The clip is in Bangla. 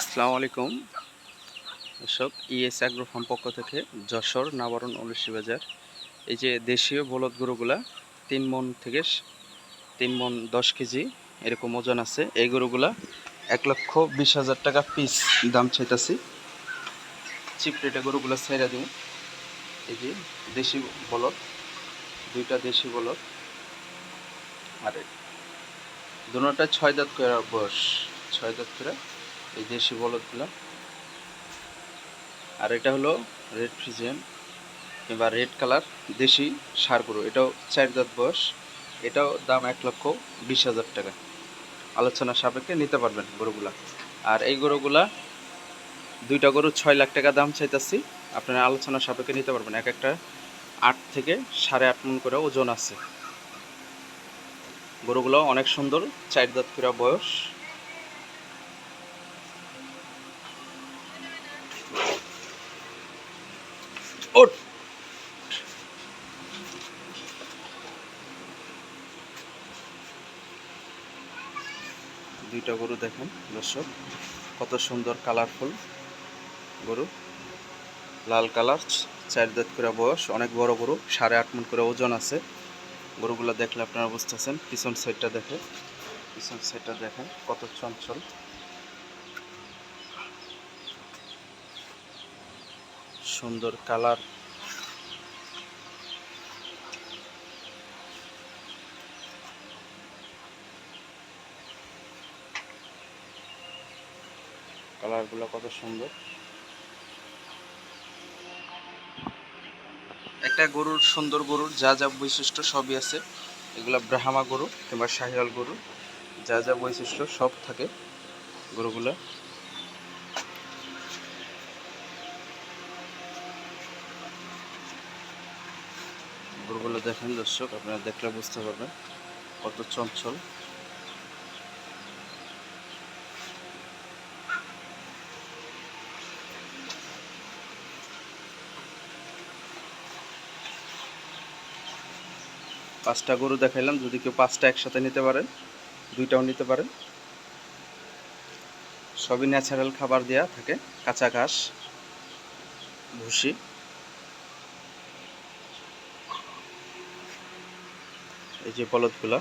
আসসালামু আলাইকুম দর্শক, ইএস অ্যাগ্রো ফার্ম পক্ষ থেকে যশোর নাবারণ উলিশি বাজার। এই যে দেশীয় বলদ গরুগুলা 3 মণ থেকে 3 মণ 10 কেজি এরকম ওজন আছে। এই গরুগুলা 1,20,000 টাকা পিস দাম চাইতাছি। চিপ রেটে গরুগুলা ছাইরা দিব। এই যে দেশি বলদ, 2টা দেশি বলদ, আর দুটোটা 6 দাঁত করে বয়স, 6 দাঁত করে এই দেশি বলদগুলা। আর এটা হলো রেড ফ্রিজিয়ান কিংবা রেড কালার দেশি ষাঁড় গরু, এটাও 4 দাঁত বয়স। এটাও দাম 1,20,000 টাকা। আলোচনা সাপেক্ষে নিতে পারবেন গরুগুলা। আর এই গরুগুলা 2টা গরু 6 লাখ টাকা দাম চাইতেছি। আপনারা আলোচনা সাপেক্ষে নিতে পারবেন। এক একটা 8 থেকে 8.5 মণ করে ওজন আছে। গরুগুলো অনেক সুন্দর, 4 দাঁত করে বয়স। ওট 2টা গরু দেখেন দর্শক, কত সুন্দর কালারফুল গরু, লাল কালার, 4 দাঁত করে বয়স, অনেক বড় গরু, 8.5 মণ করে ওজন আছে। গরুগুলো দেখলে আপনারা বুঝতেছেন। পিছন সাইডটা দেখেন কত চঞ্চল, সুন্দর কালার। কালারগুলো কত সুন্দর। একটা গরুর, সুন্দর গরুর যা যা বৈশিষ্ট্য সবই আছে। এগুলা ব্রাহ্মা গরু কিংবা শাহিওয়াল গরু, যা যা বৈশিষ্ট্য সব থাকে গরুগুলা। গরুগুলো দেখেন দর্শক, আপনারা দেখলে বুঝতে পারবেন কত চঞ্চল। পাঁচটা গরু দেখাইলাম, যদি কেউ 5টা একসাথে নিতে পারেন, 2টাও নিতে পারেন। সবই ন্যাচারাল খাবার দেয়া থাকে, কাঁচা ঘাস, ভুসি। এই যে বলদগুলা।